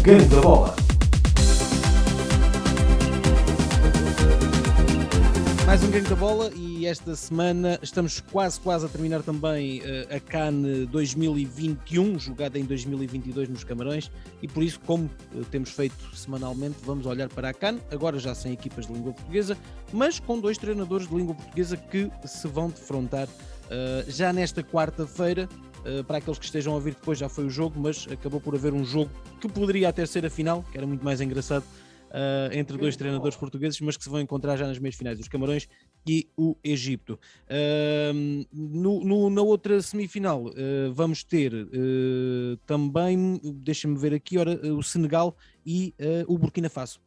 Gangue da Bola. Mais um Gangue da Bola e esta semana estamos quase a terminar também a CAN 2021, jogada em 2022 nos Camarões, e por isso, como temos feito semanalmente, vamos olhar para a CAN, agora já sem equipas de língua portuguesa, mas com dois treinadores de língua portuguesa que se vão defrontar já nesta quarta-feira. Para aqueles que estejam a ouvir depois já foi o jogo, mas acabou por haver um jogo que poderia até ser a final, que era muito mais engraçado, entre dois treinadores portugueses, mas que se vão encontrar já nas meias finais, os Camarões e o Egito. Na outra semifinal vamos ter também, deixa-me ver aqui, o Senegal e o Burkina Faso.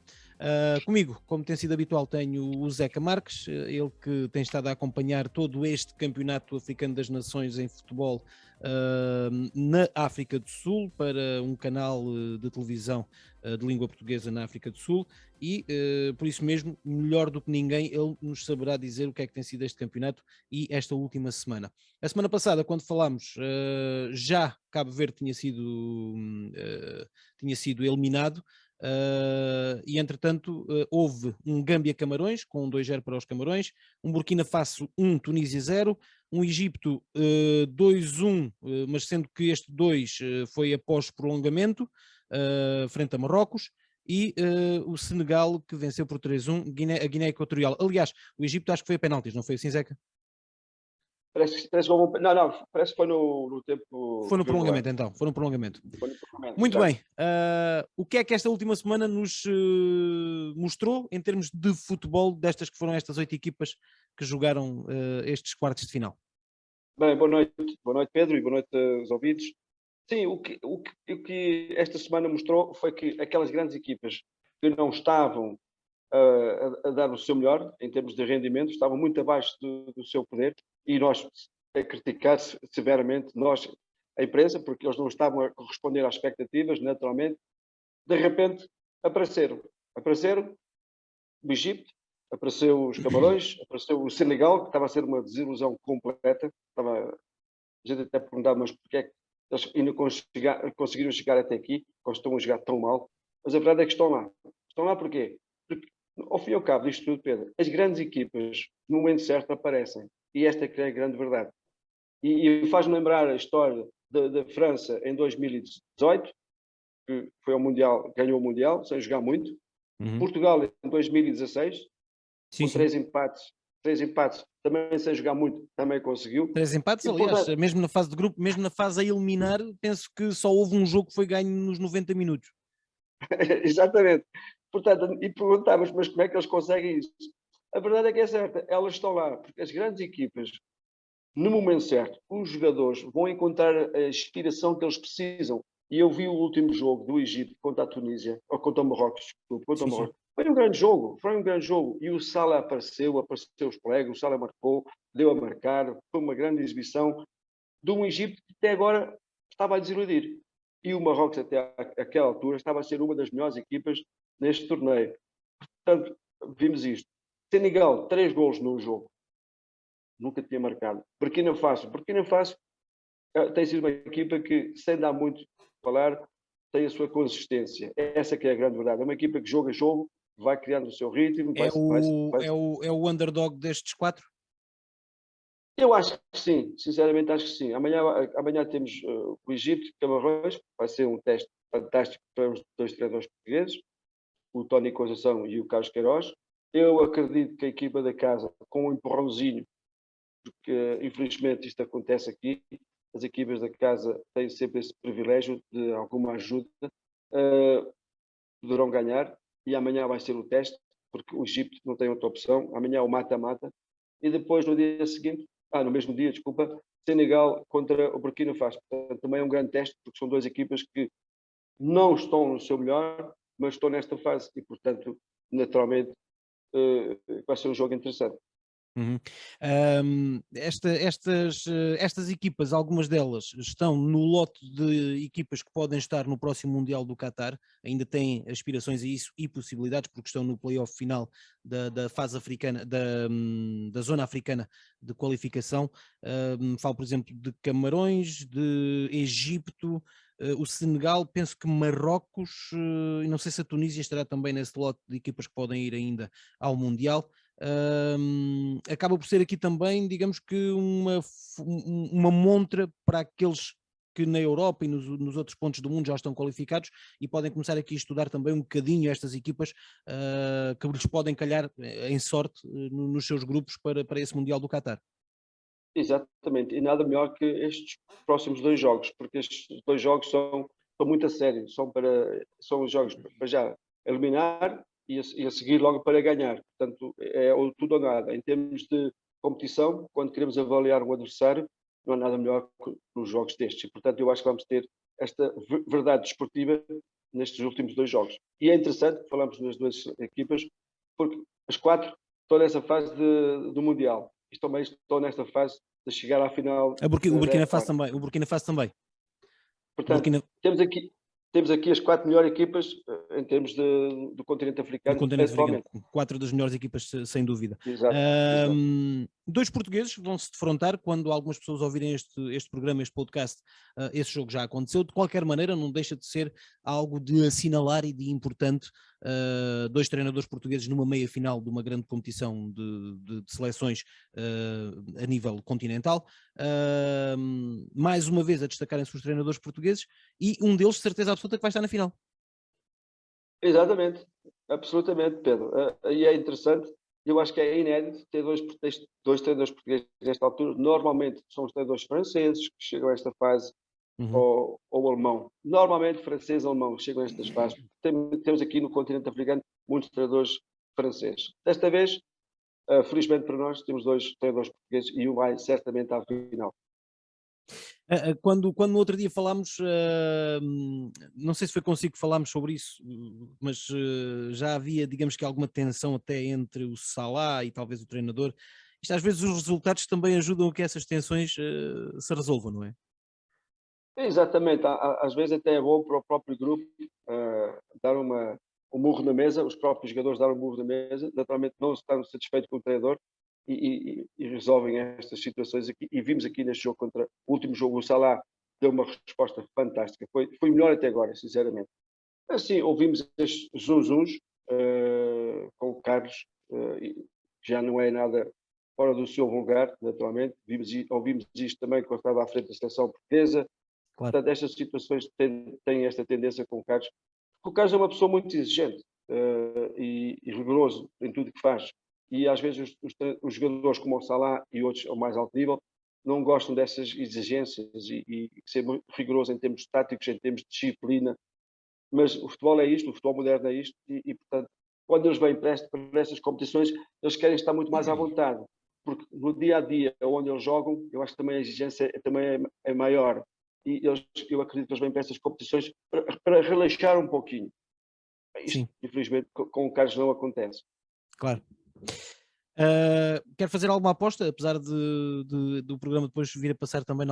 Comigo, como tem sido habitual, tenho o Zeca Marques, ele que tem estado a acompanhar todo este campeonato africano das nações em futebol na África do Sul, para um canal de televisão de língua portuguesa na África do Sul, e por isso mesmo, melhor do que ninguém, ele nos saberá dizer o que é que tem sido este campeonato e esta última semana. A semana passada, quando falámos, já Cabo Verde tinha sido eliminado. E entretanto houve um Gâmbia-Camarões com 2-0 para os Camarões, um Burkina Faso 1, Tunísia 0, um Egito 2-1, mas sendo que este 2 foi após prolongamento, frente a Marrocos, e o Senegal que venceu por 3-1 a Guiné Equatorial. Aliás, o Egito acho que foi a penaltis, não foi assim, Zeca? Parece que não, parece que foi no tempo. Foi no prolongamento, então. Foi no prolongamento. Muito bem. O que é que esta última semana nos mostrou em termos de futebol destas que foram estas 8 equipas que jogaram estes quartos de final? Bem, boa noite Pedro, e boa noite aos ouvintes. Sim, o que esta semana mostrou foi que aquelas grandes equipas que não estavam a dar o seu melhor em termos de rendimento, estavam muito abaixo do seu poder, e nós a criticar severamente, nós, a imprensa, porque eles não estavam a corresponder às expectativas, naturalmente. De repente apareceram o Egito, apareceu os Camarões, apareceu o Senegal, que estava a ser uma desilusão completa. A gente até perguntava, mas porquê é que eles ainda conseguiram chegar até aqui, quando estão a jogar tão mal? Mas a verdade é que estão lá. Estão lá porquê? Porque, ao fim e ao cabo disto tudo, Pedro, as grandes equipas, no momento certo, aparecem. E esta é a grande verdade. E faz-me lembrar a história da França em 2018, que foi ao Mundial, ganhou o Mundial, sem jogar muito. Portugal em 2016, com 3 empates, também sem jogar muito, também conseguiu. 3 empates, aliás, mesmo na fase de grupo, mesmo na fase a eliminar, penso que só houve um jogo que foi ganho nos 90 minutos. Exatamente. Portanto, e perguntávamos, mas como é que eles conseguem isso? A verdade é que é certa, elas estão lá, porque as grandes equipas, no momento certo, os jogadores vão encontrar a inspiração que eles precisam. E eu vi o último jogo do Egito contra a Tunísia, ou contra o Marrocos, Foi um grande jogo, e o Salah apareceu os colegas, o Salah marcou, deu a marcar, foi uma grande exibição de um Egito que até agora estava a desiludir. E o Marrocos, até àquela altura, estava a ser uma das melhores equipas neste torneio. Portanto, vimos isto. Senegal, 3 golos no jogo. Nunca tinha marcado. Burkina Faso tem sido uma equipa que, sem dar muito a falar, tem a sua consistência. Essa que é a grande verdade. É uma equipa que joga jogo, vai criando o seu ritmo. É o underdog destes 4? Eu acho que sim, sinceramente acho que sim. Amanhã temos o Egito, Camarões, vai ser um teste fantástico para os 2 treinadores portugueses, o Tony Conceição e o Carlos Queiroz. Eu acredito que a equipa da casa, com um empurrãozinho, porque infelizmente isto acontece aqui, as equipas da casa têm sempre esse privilégio de alguma ajuda, poderão ganhar, e amanhã vai ser o teste, porque o Egito não tem outra opção. Amanhã é o mata-mata, e depois no dia seguinte, no mesmo dia, desculpa, Senegal contra o Burkina Faso. Portanto, também é um grande teste, porque são 2 equipas que não estão no seu melhor, mas estão nesta fase, e portanto, naturalmente, vai ser um jogo interessante. Estas equipas, algumas delas estão no lote de equipas que podem estar no próximo Mundial do Qatar, ainda têm aspirações a isso e possibilidades, porque estão no play-off final da fase africana, da zona africana de qualificação. Falo, por exemplo, de Camarões, de Egito, o Senegal, penso que Marrocos, e não sei se a Tunísia estará também nesse lote de equipas que podem ir ainda ao Mundial. Acaba por ser aqui também, digamos que uma montra para aqueles que na Europa e nos outros pontos do mundo já estão qualificados e podem começar aqui a estudar também um bocadinho estas equipas que lhes podem calhar em sorte nos seus grupos para esse Mundial do Qatar. Exatamente, e nada melhor que estes próximos 2 jogos, porque estes 2 jogos são muito a sério, são jogos para já eliminar e a seguir logo para ganhar. Portanto, é o tudo ou nada. Em termos de competição, quando queremos avaliar um adversário, não há nada melhor que nos jogos destes. E, portanto, eu acho que vamos ter esta verdade desportiva nestes últimos 2 jogos. E é interessante que falamos nas 2 equipas, porque as 4 estão nessa fase do Mundial. Também estão nesta fase de chegar à final O da Burkina Faso época. também. O Burkina Faso também. Portanto, Burkina, temos aqui as 4 melhores equipas em termos do continente do africano, continente africano, atualmente. 4 das melhores equipas, sem dúvida. Exato, exato. Dois portugueses vão se defrontar quando algumas pessoas ouvirem este programa, este podcast. Esse jogo já aconteceu. De qualquer maneira, não deixa de ser algo de assinalar e de importante. Dois treinadores portugueses numa meia final de uma grande competição de seleções a nível continental. Mais uma vez a destacarem-se os treinadores portugueses e um deles, de certeza absoluta, que vai estar na final. Exatamente, absolutamente, Pedro. E é interessante, eu acho que é inédito ter dois treinadores portugueses nesta altura. Normalmente são os treinadores franceses que chegam a esta fase, ou alemão. Normalmente francês e alemão chegam a estas fases. Temos aqui no continente africano muitos treinadores franceses. Desta vez, felizmente para nós, temos 2 treinadores portugueses e um vai certamente à final. Quando no outro dia falámos, não sei se foi consigo que falámos sobre isso, mas já havia, digamos que alguma tensão até entre o Salah e talvez o treinador. Isto às vezes os resultados também ajudam a que essas tensões se resolvam, não é? Exatamente, às vezes até é bom para o próprio grupo dar um murro na mesa, os próprios jogadores dar um murro na mesa, naturalmente não estão satisfeitos com o treinador e resolvem estas situações aqui. E vimos aqui neste jogo contra o último jogo, o Salah deu uma resposta fantástica, foi melhor até agora, sinceramente. Assim, ouvimos estes zunzuns com o Carlos, já não é nada fora do seu lugar, naturalmente. Ouvimos isto também quando estava à frente da seleção portuguesa. Claro. Portanto, estas situações têm esta tendência com o Carlos, porque o Carlos é uma pessoa muito exigente e rigoroso em tudo que faz. E às vezes os jogadores como o Salah e outros ao mais alto nível não gostam dessas exigências e ser muito rigoroso em termos táticos, em termos de disciplina. Mas o futebol é isto, o futebol moderno é isto portanto, quando eles vêm para estas competições, eles querem estar muito mais à vontade. Porque no dia a dia onde eles jogam, eu acho que também a exigência também é maior. E eu acredito que eles vêm para estas competições para relaxar um pouquinho. Isto, Sim, infelizmente, com o Carlos não acontece. claro. Quer fazer alguma aposta, apesar do programa depois vir a passar também em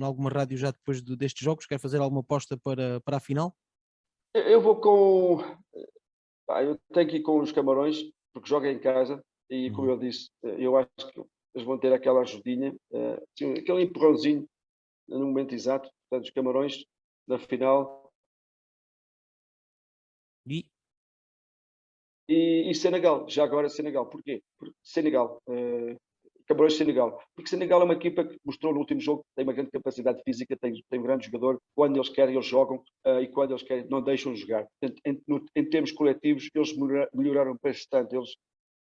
alguma rádio já depois destes jogos? Quer fazer alguma aposta para a final? Eu vou com. Eu tenho que ir com os Camarões, porque joga em casa e, como Uhum. eu disse, eu acho que eles vão ter aquela ajudinha, aquele empurrãozinho no momento exato. Portanto, os Camarões na final. E E Senegal, já agora Senegal. Porquê? Porque Senegal, Camarões Senegal. Porque Senegal é uma equipa que mostrou no último jogo que tem uma grande capacidade física, tem um grande jogador. Quando eles querem, eles jogam e quando eles querem, não deixam jogar. Em termos coletivos, eles melhoraram bastante. Eles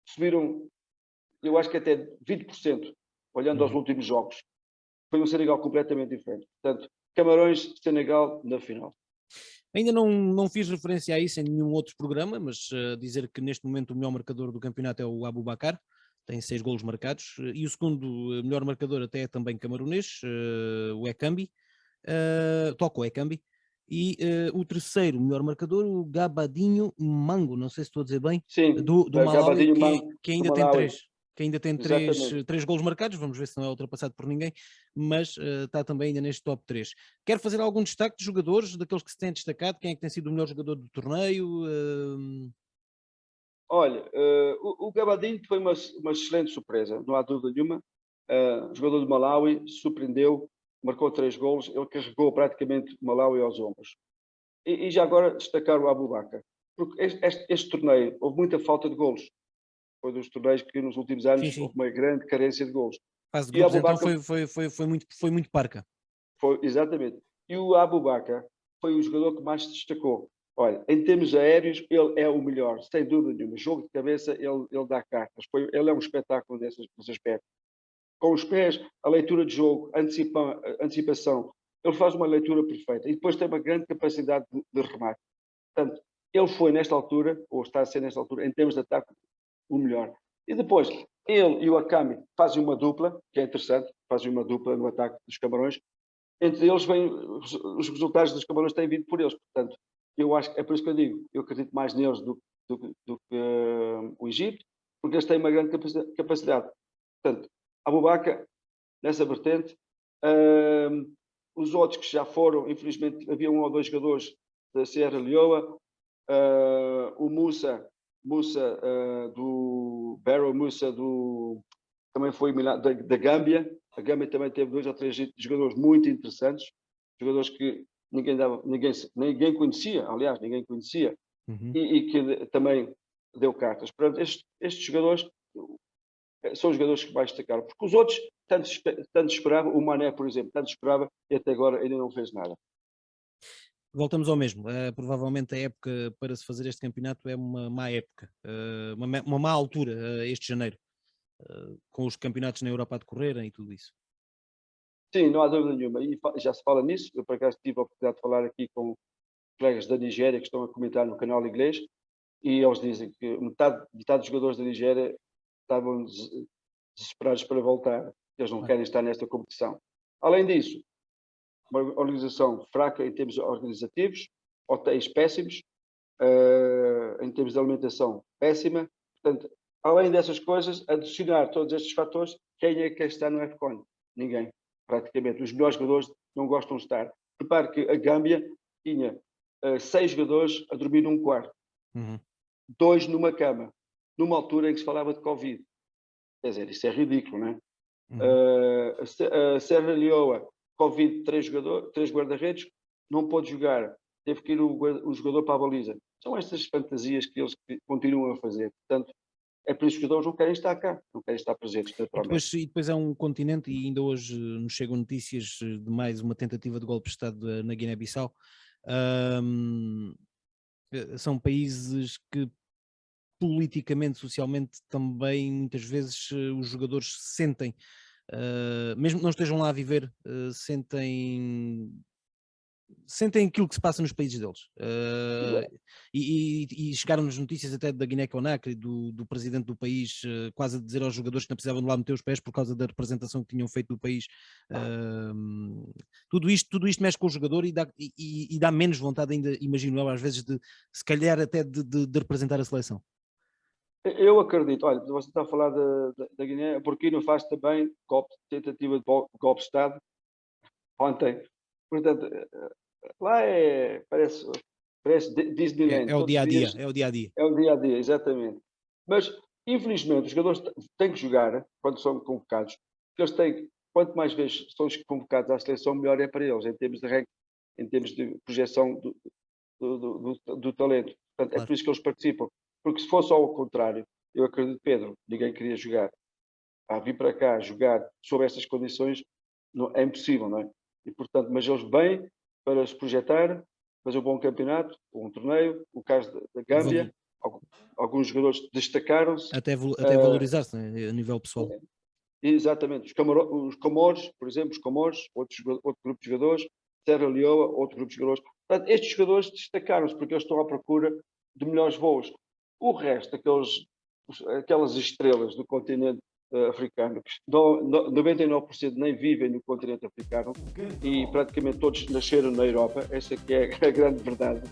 subiram, eu acho que até 20%, olhando aos últimos jogos. Foi um Senegal completamente diferente. Portanto, Camarões, Senegal na final. ainda não fiz referência a isso em nenhum outro programa, mas dizer que neste momento o melhor marcador do campeonato é o Aboubakar, tem 6 golos marcados, e o segundo melhor marcador até é também camerunês, o Ekambi, toca o Ekambi, e o terceiro melhor marcador, o Gabadinho Mango, não sei se estou a dizer bem, Sim, do Malawi, Gabadinho Mango que do ainda tem Malawi. três. Que ainda tem Exatamente. três golos marcados, vamos ver se não é ultrapassado por ninguém, mas está também ainda neste top 3. Quer fazer algum destaque de jogadores, daqueles que se têm destacado? Quem é que tem sido o melhor jogador do torneio? Olha, o Gabadinho foi uma excelente surpresa, não há dúvida nenhuma. Jogador do Malawi, surpreendeu. marcou 3 golos, ele carregou praticamente o Malawi aos ombros. E já agora destacar o Aboubakar, porque este torneio houve muita falta de golos. Foi dos torneios que nos últimos anos Sim, sim. houve uma grande carência de golos. A fase de E o grupos então Aboubakar foi muito parca. foi, exatamente. E o Aboubakar foi o jogador que mais se destacou. Olha, em termos aéreos, ele é o melhor, sem dúvida nenhuma. Jogo de cabeça, ele dá cartas. Ele é um espetáculo nesse aspecto. Com os pés, a leitura de jogo, antecipação. Ele faz uma leitura perfeita. E depois tem uma grande capacidade de remate. Portanto, ele foi nesta altura, ou está a ser nesta altura, em termos de ataque, o melhor. E depois, ele e o Akami fazem uma dupla, que é interessante, fazem uma dupla no ataque dos Camarões. Entre eles, os resultados dos Camarões têm vindo por eles. Portanto, eu acho que é por isso que eu digo, eu acredito mais neles do que o Egito, porque eles têm uma grande capacidade. Portanto, Aboubakar, nessa vertente, os outros que já foram, infelizmente, havia 1 ou 2 jogadores da Serra Leoa, o Musa do Barrow Musa também foi da Gâmbia. A Gâmbia também teve 2 ou 3 jogadores muito interessantes, jogadores que ninguém conhecia, aliás, ninguém conhecia, e que também deu cartas. Portanto, estes jogadores são os jogadores que mais destacaram, porque os outros tanto esperavam, o Mané, por exemplo, tanto esperava e até agora ainda não fez nada. Voltamos ao mesmo. Provavelmente a época para se fazer este campeonato é uma má época, uma má altura, este janeiro, com os campeonatos na Europa a decorrerem e tudo isso. Sim, não há dúvida nenhuma. E já se fala nisso. Eu, por acaso, tive a oportunidade de falar aqui com colegas da Nigéria que estão a comentar no canal inglês e eles dizem que metade dos jogadores da Nigéria estavam desesperados para voltar. Eles não querem estar nesta competição. Além disso, uma organização fraca em termos organizativos, hotéis péssimos, em termos de alimentação péssima. Portanto, além dessas coisas, adicionar todos estes fatores, quem é que quer estar no AFCON? Ninguém, praticamente. Os melhores jogadores não gostam de estar. Repare que a Gâmbia tinha 6 jogadores a dormir num quarto, 2 numa cama, numa altura em que se falava de Covid. Quer dizer, isso é ridículo, não é? A Serra Leoa, Covid, 3 guarda-redes, não pôde jogar, teve que ir o jogador para a baliza. São estas fantasias que eles continuam a fazer. Portanto, é por isso que os jogadores não querem estar cá, não querem estar presentes naturalmente. E depois é um continente, e ainda hoje nos chegam notícias de mais uma tentativa de golpe de Estado na Guiné-Bissau. São países que politicamente, socialmente, também muitas vezes os jogadores sentem, mesmo que não estejam lá a viver, sentem aquilo que se passa nos países deles. E chegaram-nos notícias até da Guiné-Conakry, do presidente do país, quase a dizer aos jogadores que não precisavam de lá meter os pés por causa da representação que tinham feito do país. Tudo isto mexe com o jogador e dá menos vontade ainda, imagino eu, às vezes, se calhar até de representar a seleção. Eu acredito. Olha, você está a falar da Guiné, Burkina Faso também, tentativa de golpe de Estado, ontem. Portanto, lá parece Disneyland. É o dia a dia, é o dia a dia. É o dia a dia, exatamente. Mas, infelizmente, os jogadores têm que jogar quando são convocados, porque eles têm, quanto mais vezes são convocados à seleção, melhor é para eles, em termos de ranking, em termos de projeção do talento. Portanto, claro. É por isso que eles participam. Porque se fosse ao contrário, eu acredito, Pedro, ninguém queria jogar. Vir para cá jogar sob estas condições é impossível, não é? E, portanto, mas eles vêm para se projetar, fazer um bom campeonato, um torneio. O caso da Gâmbia, alguns jogadores destacaram-se. Até valorizar-se, né, a nível pessoal. Exatamente. Os Comores, por exemplo, outro grupo de jogadores. Serra Leoa, outro grupo de jogadores. Portanto, estes jogadores destacaram-se porque eles estão à procura de melhores voos. O resto, aquelas estrelas do continente africano, que 99% nem vivem no continente africano e praticamente todos nasceram na Europa, essa que é a grande verdade,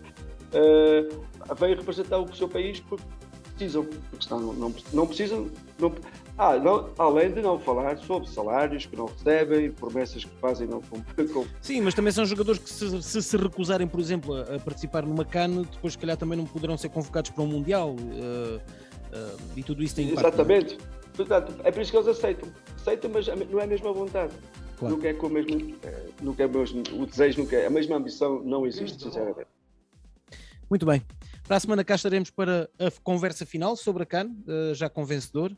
vêm representar o seu país porque precisam, porque senão não precisam. Além de não falar sobre salários que não recebem, promessas que fazem não cumprem. Sim, mas também são jogadores que se recusarem, por exemplo, a participar numa CAN, depois se calhar também não poderão ser convocados para um Mundial, e tudo isso tem impacto. Exatamente. Portanto, é por isso que eles aceitam, mas não é a mesma vontade. Claro. Nunca é com o mesmo, nunca é o mesmo, o desejo, nunca é, a mesma ambição não existe, sinceramente. Muito bem. Para a semana cá estaremos para a conversa final sobre a CAN, já com vencedor,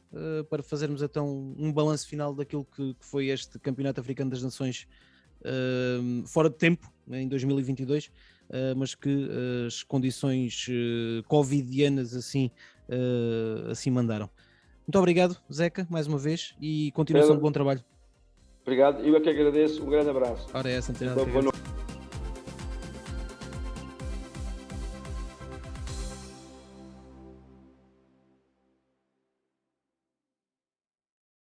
para fazermos então um balanço final daquilo que foi este Campeonato Africano das Nações fora de tempo, em 2022, mas que as condições covidianas assim mandaram. Muito obrigado, Zeca, mais uma vez, e continuação de bom trabalho. Obrigado, eu é que agradeço, um grande abraço. Ora, essa, não tem nada Boa a ver. noite.